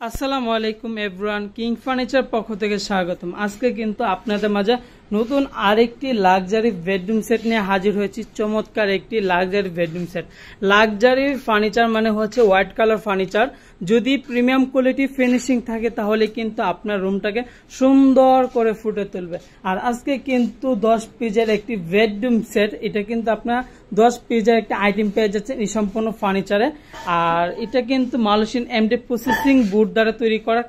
আসসালামু আলাইকুম everyone, king furniture পক্ষ থেকে স্বাগতম। আজকে কিন্তু আপনাদের মাঝে নতুন আরেকটি লাক্সারি বেডরুম সেট নিয়ে হাজির হয়েছি। চমৎকার একটি luxury bedroom set. Luxury furniture মানে হচ্ছে হোয়াইট কালার ফার্নিচার। যদি প্রিমিয়াম কোয়ালিটি ফিনিশিং থাকে তাহলে কিন্তু আপনার রুমটাকে সুন্দর করে ফুটে তুলবে। আর আজকে কিন্তু 10 পিসের একটি বেডরুম সেট, এটা কিন্তু আপনার 10 পিসের একটা আইটেম পেয়ে যাচ্ছে এই সম্পূর্ণ ফার্নিচারে। আর এটা কিন্তু মালয়েশিয়ান এমডি প্রসেসিং বোর্ড দ্বারা তৈরি করা,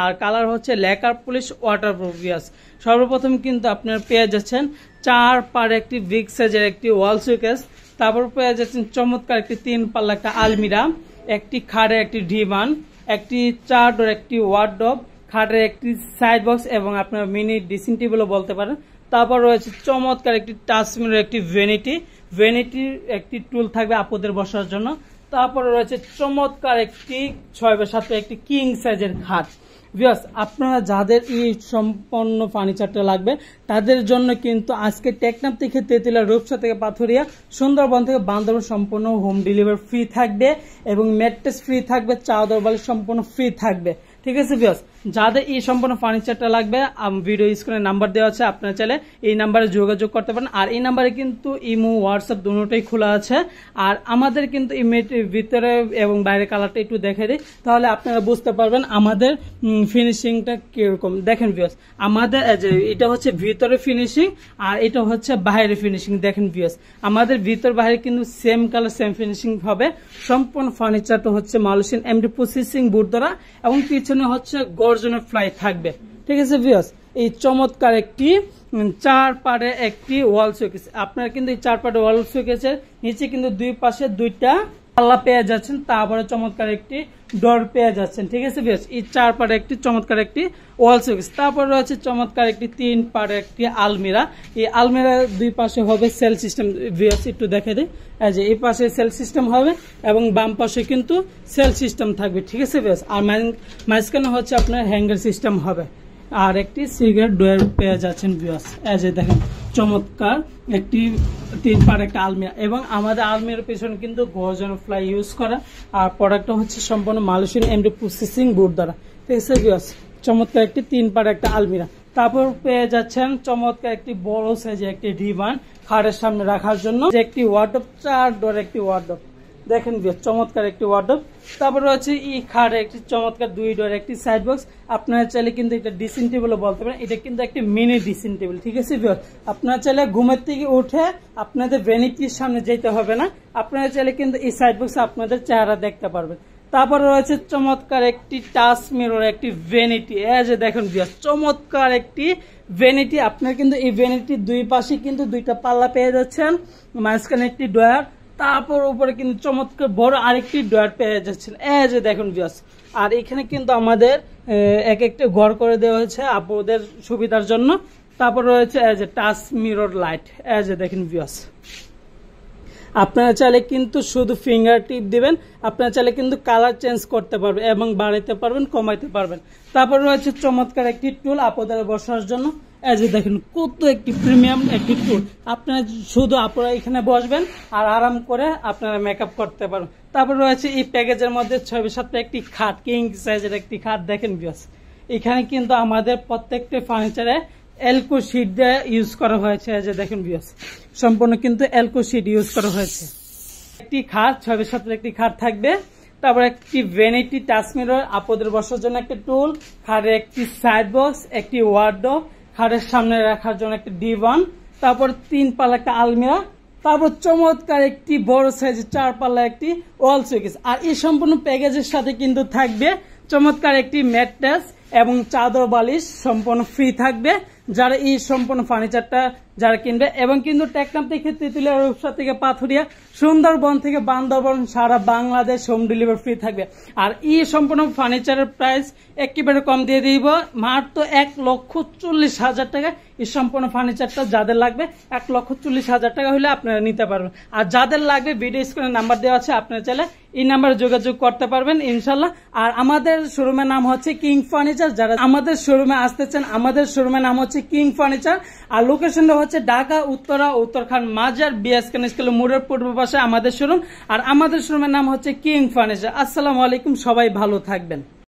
আর কালার হচ্ছে লেকার পলিশ ওয়াটারপ্রুফ। সর্বপ্রথম কিন্তু আপনার পেয়ে যাচ্ছেন 4 পার একটি বিগ সাইজের একটি ওয়াল শোকেস। তারপর পেয়ে যাচ্ছেন চমৎকার একটি 3 পাল্লা একটা আলমিরা, একটি খাটের একটি ডিভান, একটি 4 ডোর একটি ওয়ার্ডরোব, খাটের একটি সাইড বক্স এবং আপনার মিনি ড্রেসিং টেবিলও বলতে পারেন। তারপর রয়েছে চমৎকার একটি টাচ মিরর, একটি ভ্যানিটির একটি টুল থাকবে আপদের বসার জন্য। তারপরে রয়েছে চমৎকার একটি 6x7 একটি কিং সাইজের খাট। ভিউয়ার্স, আপনারা যাদের এই সম্পন্ন ফার্নিচারটা লাগবে তাদের জন্য কিন্তু আজকে টেকনাফ থেকে তেঁতুলিয়া, রূপসা থেকে পাথুরিয়া, সুন্দরবন থেকে বান্দরবান সম্পূর্ণ হোম ডেলিভারি ফ্রি থাকবে এবং ম্যাট্রেস ফ্রি থাকবে, চাদর বালিশ সম্পূর্ণ ফ্রি থাকবে। ঠিক আছে ভিউয়ার্স, যাদের এই সম্পূর্ণ ফার্নিচারটা লাগবে ভিডিও স্ক্রিনে নাম্বার দেওয়া আছে, আপনারা চাইলে এই নাম্বারে যোগাযোগ করতে পারেন। আর এই নাম্বারে কিন্তু ইমো, হোয়াটসঅ্যাপ দুটোই খোলা আছে। আর আমাদের কিন্তু ভিতরে এবং বাইরে কালারটা একটু দেখে দিই, তাহলে আপনারা বুঝতে পারবেন আমাদের ফিনিশিংটা কিরকম। দেখেন ভিউয়ার্স, আমাদের এটা হচ্ছে ভিতরে ফিনিশিং আর এটা হচ্ছে বাইরে ফিনিশিং। দেখেন ভিউয়ার্স, আমাদের ভিতর বাইরে কিন্তু সেম কালার সেম ফিনিশিং হবে। সম্পূর্ণ ফার্নিচারটা হচ্ছে মালয়েশিয়ান এমডি প্রসেসিং বোর্ড দ্বারা এবং পিছনে হচ্ছে গর্জনের ফ্লাই থাকবে। ঠিক আছে ভিউয়ার্স, এই চমৎকার একটি 4 পারে একটি ওয়াল শোকেস। আপনারা কিন্তু এই 4 পারে ওয়াল শোকেসের নিচে কিন্তু দুই পাশে 2টা পাল্লা পেয়ে যাচ্ছেন, তারপরে চমৎকার একটি ডোর পেয়ে যাচ্ছেন। ঠিক আছে ভিউয়ার্স, এই 4 পারে একটি চমৎকার একটি ওয়াল শোকেস। তারপর রয়েছে চমৎকার একটি 3 পারে একটি আলমিরা। এই আলমিরার দুই পাশে হবে সেল সিস্টেম। ভিউয়ার্স একটু দেখে দিই, এই পাশে সেল সিস্টেম হবে এবং বাম পাশে কিন্তু সেল সিস্টেম থাকবে। ঠিক আছে ভিউয়ার্স, আর মাঝখানে হচ্ছে আপনার হ্যাঙ্গার সিস্টেম হবে। আর একটি সিগারেট ডোর পেয়ে যাচ্ছেন ভিউয়ার্স। দেখেন চমৎকার একটি 3 পার একটা আলমিরা এবং আমাদের আলমিরার পেছনে কিন্তু গর্জন ফ্লাই ইউজ করা। আর প্রোডাক্টটা হচ্ছে সম্পূর্ণ মালয়েশিয়ান এমডি প্রসেসিং বোর্ড দ্বারা। ঠিক আছে ভিউয়ার্স, চমৎকার একটি 3 পার একটা আলমিরা। তারপর পেয়ে যাচ্ছেন চমৎকার একটি বড় সাইজের একটি ডিভান খাটের সামনে রাখার জন্য, একটি ওয়ার্ডরোব, 4 ডোর একটি ওয়ার্ডরোব। দেখেন চমৎকার একটি ওয়ার্ডরোব। তারপর রয়েছে এই খাটে একটি চমৎকার 2 ডোর একটি সাইড বক্স। আপনারা চাইলে কিন্তু এটা ড্রেসিং টেবিলও বলতে পারেন, এটা কিন্তু একটি মিনি ড্রেসিং টেবিল। ঠিক আছে ভিউয়ার্স, আপনারা চাইলে ঘুমের থেকে উঠে আপনাদের ভ্যানিটির সামনে যেতে হবে না, আপনারা চাইলে কিন্তু এই সাইড বক্সে আপনাদের চেহারা দেখতে পারবেন। তারপর রয়েছে চমৎকার একটি টাচ মিরর, একটি ভ্যানিটি। দেখেন ভিউয়ার্স, চমৎকার একটি ভ্যানিটি। আপনারা কিন্তু এই ভ্যানিটির দুই পাশে কিন্তু 2টা পাল্লা পেয়ে যাচ্ছেন, মাঝখানে একটি ডয়ার, তারপর উপরে কিন্তু চমৎকার বড় আরেকটি ডয়ার পেয়ে যাচ্ছেন। দেখুন ভিউয়ার্স, আর এখানে কিন্তু আমাদের এক একটা ঘর করে দেওয়া হয়েছে আপনাদের সুবিধার জন্য। তারপর রয়েছে টাচ মিরর লাইট। দেখেন ভিউয়ার্স, আপনারা চাইলে কিন্তু শুধু ফিঙ্গার টিপ দিবেন, আপনারা চাইলে কিন্তু কালার চেঞ্জ করতে পারবেন এবং বাড়াইতে পারবেন, কমাইতে পারবেন। তারপর রয়েছে চমৎকার একটি টুল আপনাদের বসার জন্য। দেখেন কত একটি প্রিমিয়াম একটি টুল। আপনারা শুধু আপনারা এখানে বসবেন আর আরাম করে আপনারা মেকআপ করতে পারবেন। তারপর রয়েছে এই প্যাকেজের মধ্যে 6x7 একটি খাট, কিং সাইজের একটি খাট। দেখেন ভিউয়ার্স, এখানে কিন্তু আমাদের প্রত্যেকটি ফার্নিচারে এলকো শিট দিয়ে ইউজ করা হয়েছে। দেখেন ভিউয়ার্স, সম্পূর্ণ কিন্তু এলকো শিট ইউজ করা হয়েছে। একটি খাট, 6x7 একটি খাট থাকবে। তারপর একটি ভ্যানিটি, টাচ মিরর, আপনাদের বসার জন্য একটা টুল, খাটের একটি সাইড বক্স, একটি ওয়ার্ডরোব, খাটের সামনে রাখার জন্য একটা ডিভান, তারপর 3 পাল্লা একটা আলমিরা, তারপর চমৎকার একটি বড় সাইজের 4 পাল্লা একটি ওয়াল শোকেস। আর এই সম্পূর্ণ প্যাকেজের সাথে কিন্তু থাকবে চমৎকার একটি ম্যাট্রেস এবং চাদর বালিশ সম্পূর্ণ ফ্রি থাকবে যারা এই সম্পূর্ণ ফার্নিচারটা যারা কিনবে। এবং কিন্তু টেকনাফ থেকে তেঁতুলিয়া, রূপসা থেকে পাথুরিয়া, সুন্দরবন থেকে বান্দরবান, সারা বাংলাদেশ হোম ডেলিভারি ফ্রি থাকবে। আর এই সম্পূর্ণ ফার্নিচারের প্রাইস একেবারে কম দিয়ে দিব, মাত্র 1,40,000 টাকা। এই সম্পূর্ণ ফার্নিচারটা যাদের লাগবে 1,40,000 টাকা হলে আপনারা নিতে পারবেন। আর যাদের লাগবে ভিডিও স্ক্রিনে নাম্বার দেওয়া আছে, আপনারা চাইলে এই নাম্বারে যোগাযোগ করতে পারবেন ইনশাল্লাহ। আর আমাদের শোরুমের নাম হচ্ছে কিং ফার্নিচার। যারা আমাদের শোরুমে আসতে চান, আমাদের শোরুমের নাম হচ্ছে কিং ফার্নিচার। আর লোকেশনটা হচ্ছে ঢাকা উত্তরা, উত্তরখান মাজার, বিএসকে স্কুল মোড়ের পূর্ব পাশে আমাদের শোরুম। আর আমাদের শোরুমের নাম হচ্ছে কিং ফার্নিচার। আসসালামু আলাইকুম, সবাই ভালো থাকবেন।